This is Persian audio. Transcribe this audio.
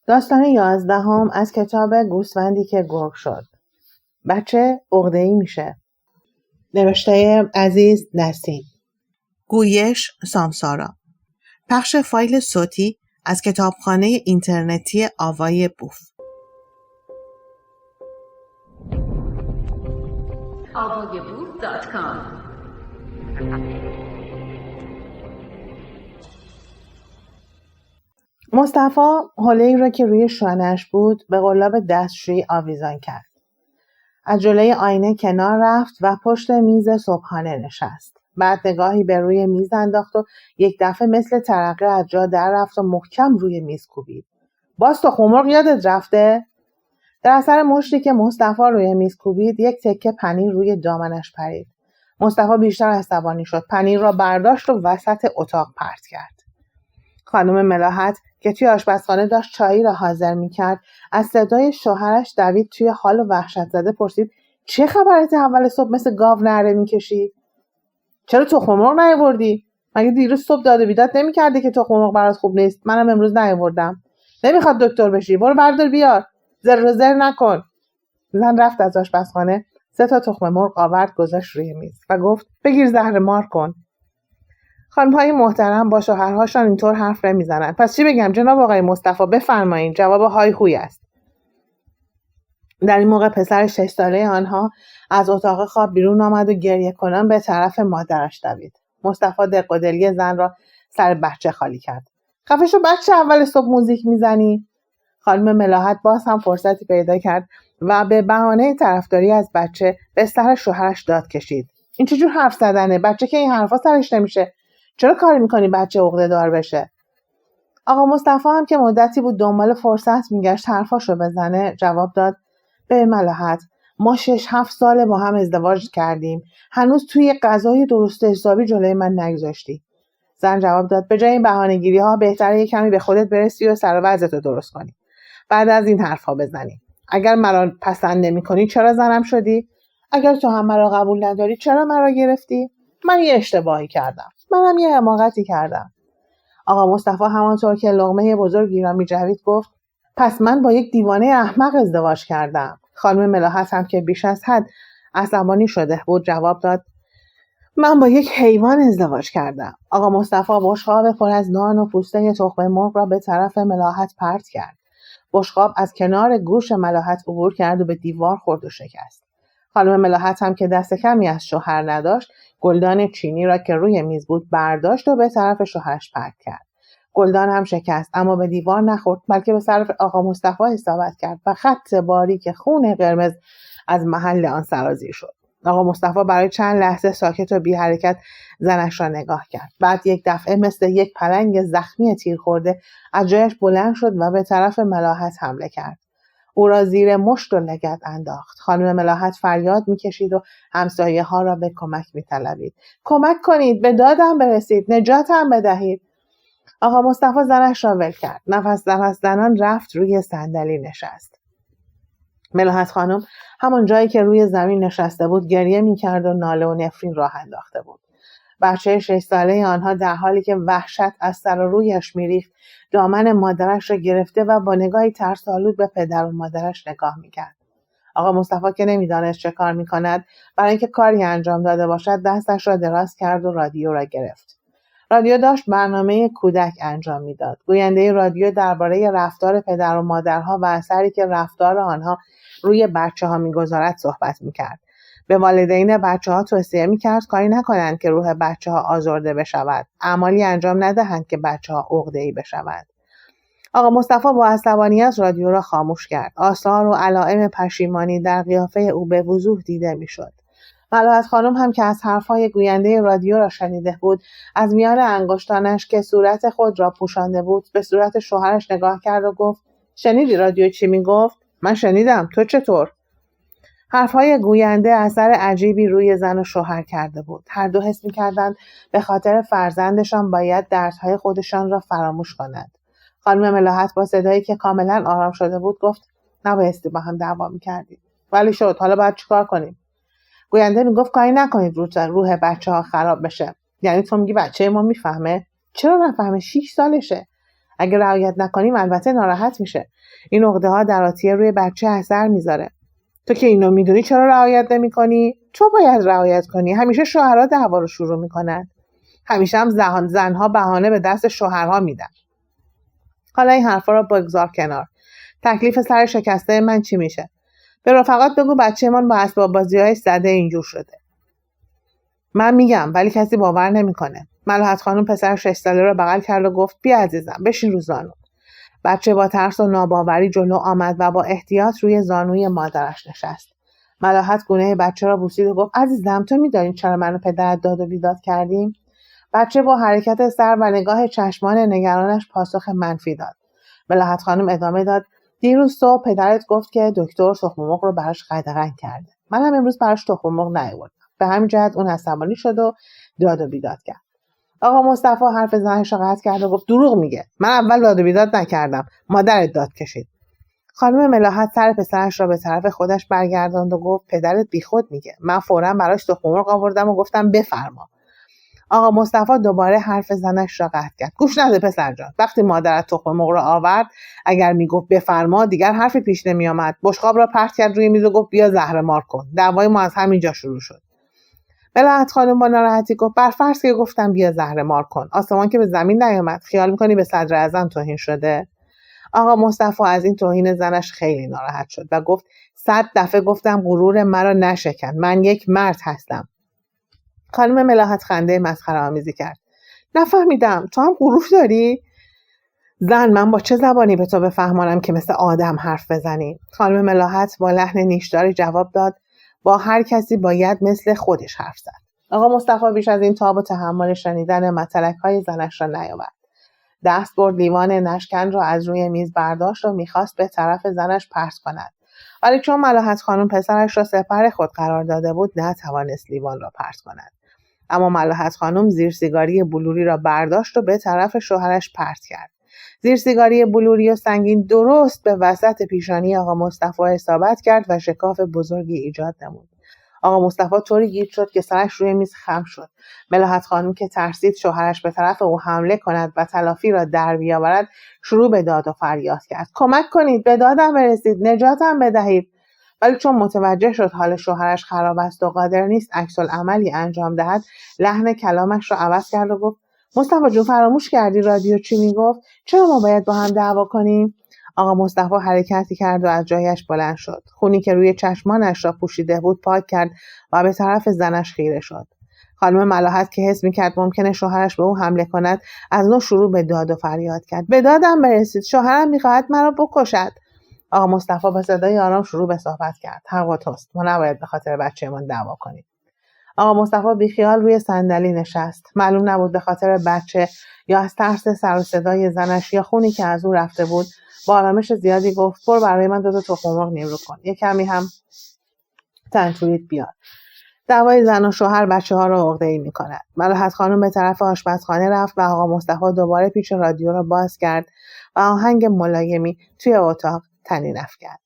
داستان 11 از کتاب گوسفندی که گرگ شد. بچه عقده‌ای میشه. نوشته عزیز نسیم. گویش سامسارا. پخش فایل صوتی از کتابخانه اینترنتی آوای بوف. avayaboof.com. مصطفی حوله‌ای را که روی شانه‌اش بود به قلاب دستشویی آویزان کرد. از جلوی آینه کنار رفت و پشت میز صبحانه نشست. بعد نگاهی به روی میز انداخت و یک دفعه مثل ترقه از جا در رفت و محکم روی میز کوبید. باز تو خمرق یادت رفته؟ در اثر مشتی که مصطفی روی میز کوبید یک تکه پنیر روی دامنش پرید. مصطفی بیشتر عصبانی شد. پنیر را برداشت و وسط اتاق پرت کرد. خانم ملاحت که توی آشپزخانه داشت چایی را حاضر می‌کرد، از صدای شوهرش دوید توی حال و وحشت زده پرسید: چه خبرته اول صبح مثل گاو نعره می‌کشی؟ چرا تخم مرغ نیاوردی؟ مگه دیروز صبح داد و بیداد نمی‌کردی که تخم مرغ برات خوب نیست؟ منم امروز نیاوردم. نمیخواد دکتر بشی، برو بردار بیار. زر نکن. زن رفت از آشپزخانه 3 تخم مرغ آورد گذاشت روی میز و گفت: بگیر زهر مار کن. خانم‌های محترم با شوهرهاشان اینطور حرف نمیزنند. پس چی بگم جناب آقای مصطفی؟ بفرمایید. جواب های هوی است. در این موقع پسر 6 ساله آنها از اتاق خواب بیرون آمد و گریه کنان به طرف مادرش دوید. مصطفی دق و دلی زن را سر بچه خالی کرد. خفه شو بچه، اول صبح موزیک میزنی؟ خانم ملاحت باز هم فرصتی پیدا کرد و به بهانه طرفداری از بچه به سر شوهرش داد کشید. این چه جور حرف زدنه؟ بچه که این حرفا سرش نمیشه. چرا کاری میکنی بچه عقده دار بشه؟ آقا مصطفی هم که مدتی بود دنبال فرصت میگشت حرفاشو بزنه جواب داد: به ملاحت، ما 6-7 ساله با هم ازدواج کردیم، هنوز توی غذای درست حسابی جلوی من نگذاشتی. زن جواب داد: به جای این بهانه‌گیری ها بهتره یه کمی به خودت برسی و سر و وضعتو درست کنی. بعد از این حرفا بزنی. اگر مرا پسند نمی‌کنی چرا زنم شدی؟ اگر تو هم مرا قبول نداری چرا مرا گرفتی؟ من یه اشتباهی کردم. منم یه حماقتی کردم. آقا مصطفی همانطور که لقمه بزرگی را می‌جوید گفت: پس من با یک دیوانه احمق ازدواج کردم. خانم ملاحت هم که بیش از حد عصبانی شده بود جواب داد: من با یک حیوان ازدواج کردم. آقا مصطفی بشقاب پر از نان و پوسته تخم مرغ را به طرف ملاحت پرت کرد. بشقاب از کنار گوش ملاحت عبور کرد و به دیوار خورد و شکست. خانم ملاحت هم که دست کمی از شوهر نداشت، گلدان چینی را که روی میز بود برداشت و به طرف شوهرش پرت کرد. گلدان هم شکست، اما به دیوار نخورد، بلکه به طرف آقا مصطفی اصابت کرد و خط باریک خون قرمز از محل آن سرازیر شد. آقا مصطفی برای چند لحظه ساکت و بی حرکت زنش را نگاه کرد. بعد یک دفعه مثل یک پلنگ زخمی تیر خورده از جایش بلند شد و به طرف ملاحت حمله کرد. او را زیر مشت و لگد انداخت. خانم ملاحت فریاد میکشید و همسایه ها را به کمک میطلبید. کمک کنید، به دادم برسید، نجاتم بدهید. آقا مصطفی زنش را ول کرد. نفس زنان رفت روی صندلی نشست. ملاحت خانم همان جایی که روی زمین نشسته بود گریه میکرد و ناله و نفرین راه انداخته بود. بچه 6 ساله آنها در حالی که وحشت از سر و رویش میریخت دامن مادرش را گرفته و با نگاهی ترس‌آلود به پدر و مادرش نگاه میکرد. آقا مصطفی که نمیدانست چه کار میکند، برای اینکه کاری انجام داده باشد دستش را دراز کرد و رادیو را گرفت. رادیو داشت برنامه کودک انجام میداد. گوینده رادیو درباره رفتار پدر و مادرها و اثری که رفتار آنها روی بچه‌ها میگذارد صحبت میکرد. به والدین بچه‌ها توصیه میکرد کاری نکنند که روح بچه‌ها آزرده بشود، اعمالی انجام ندهند که بچه‌ها عقده‌ای بشوند. آقا مصطفی با عصبانیت رادیو را خاموش کرد. آثار و علائم پشیمانی در قیافه او به وضوح دیده میشد. ملاحت خانم هم که از حرفهای گوینده رادیو را شنیده بود، از میان انگشتانش که صورت خود را پوشانده بود به صورت شوهرش نگاه کرد و گفت: شنیدی رادیو چی میگفت؟ من شنیدم، تو چطور؟ حرفهای گوینده اثر عجیبی روی زن و شوهر کرده بود. هر دو حس می‌کردند به خاطر فرزندشان باید دردهای خودشان را فراموش کنند. خانم ملاحت با صدایی که کاملا آرام شده بود گفت: نبایستی با هم دعوا می‌کردید. ولی شد، حالا باید چیکار کنیم؟ گوینده میگفت کاری نکنید روح بچه‌ها خراب بشه. یعنی تو میگی بچه ما میفهمه؟ چرا نفهمه؟ 6 سالشه. اگه رعایت نکنیم البته ناراحت میشه. این عقده‌ها در آتیه روی بچه اثر میذاره. تو که اینو میدونی چرا رعایت نمی‌کنی؟ تو باید رعایت کنی. همیشه شوهرها دعوا رو شروع میکنن. همیشه هم زنها بهانه به دست شوهرها میدن. حالا این حرفا رو بگذار کنار. تکلیف سر شکسته من چی میشه؟ به رفقات بگو بچه‌مان با اسباب بازی‌های زده اینجور شده. من میگم ولی کسی باور نمیکنه. ملاحت خانم پسر 6 ساله رو بغل کرد و گفت بیا عزیزم بشین رو زانو. بچه با ترس و ناباوری جلو آمد و با احتیاط روی زانوی مادرش نشست. ملاحت گونه بچه را بوسید و گفت عزیزم تو میدانی چرا منو پدرت داد و بیداد کردیم؟ بچه با حرکت سر و نگاه چشمان نگرانش پاسخ منفی داد. ملاحت خانم ادامه داد دیروز صبح پدرت گفت که دکتر تخم مرغ رو براش قدغن کرده. منم امروز براش تخم مرغ نیاوردم. به همین جهت اون عصبانی شد و داد و بیداد کرد. آقا مصطفی حرف زنش را قطع کرد و گفت دروغ میگه. من اول داد و بیداد نکردم. مادرت داد کشید. خانم ملاحت سر پسرش را به طرف خودش برگرداند و گفت پدرت بیخود میگه. من فوراً براش تخم مرغ آوردم و گفتم بفرما. آقا مصطفی دوباره حرف زنش را قطع کرد. گوش نده پسر جان. وقتی مادرت تخم مرغ را آورد اگر میگفت بفرما دیگر حرفی پیش نمیآمد. بشقاب را پرت کرد روی میز و گفت بیا زهرمار کن. دعوای ما از همینجا شروع شد. ملاحت خانم با ناراحتی گفت بر فرض که گفتم بیا زهرمار کن. آسمان که به زمین نیامد. خیال میکنی به صدر اعظم توهین شده؟ آقا مصطفی از این توهین زنش خیلی ناراحت شد و گفت 100 دفعه گفتم غرور مرا نشکن. من یک مرد هستم. خانم ملاحت خنده مسخره‌آمیزی کرد. نفهمیدم تو هم غرور داری؟ زن من با چه زبانی به تو بفهمانم که مثل آدم حرف بزنی؟ خانم ملاحت با لحن نیشداری جواب داد با هر کسی باید مثل خودش حرف زد. آقا مصطفی بیش از این تاب و تحمل شنیدن متلک‌های زنش را نیاورد. دست برد لیوان نشکن را از روی میز برداشت و میخواست به طرف زنش پرت کند. ولی چون ملاحت خانم پسرش را سپر خود قرار داده بود نتوانست لیوان را پرت کند. اما ملاحت خانم زیر سیگاری بلوری را برداشت و به طرف شوهرش پرت کرد. زیر سیگاری بلوری و سنگین درست به وسط پیشانی آقا مصطفی اصابت کرد و شکاف بزرگی ایجاد نمود. آقا مصطفی طوری گیج شد که سرش روی میز خم شد. ملاحت خانم که ترسید شوهرش به طرف او حمله کند و تلافی را در بیاورد شروع به داد و فریاد کرد. کمک کنید، به دادم برسید، نجاتم بدهید. ولی چون متوجه شد حال شوهرش خراب است و قادر نیست عکس‌العملی انجام دهد لحن کلامش را عوض کرد و گفت مصطفی جون فراموش کردی رادیو چی میگفت؟ چرا ما باید با هم دعوا کنیم؟ آقا مصطفی حرکتی کرد و از جایش بلند شد. خونی که روی چشمانش را پوشیده بود پاک کرد و به طرف زنش خیره شد. خانم ملاحت که حس می‌کرد ممکنه شوهرش به او حمله کند از نو شروع به داد و فریاد کرد. به دادم برسید، شوهرم می‌خواهد مرا بکشد. آقا مصطفی با صدای آرام شروع به صحبت کرد. حق و توست. ما نباید به خاطر بچه‌مان دعوا کنیم. آقا مصطفی بیخیال روی صندلی نشست. معلوم نبود به خاطر بچه یا از ترس سر و صدای زنش یا خونی که از او رفته بود با آرامش زیادی گفت برو برای من 2 تا تخم مرغ نیمرو کن. یه کمی هم تنتوریت بیار. دعوای زن و شوهر بچه‌ها را عقده‌ای می‌کند. ملاحت خانم به طرف آشپزخانه رفت و آقا مصطفی دوباره پیچ رادیو را باز کرد و آهنگ ملایمی توی اتاق طنین افکند.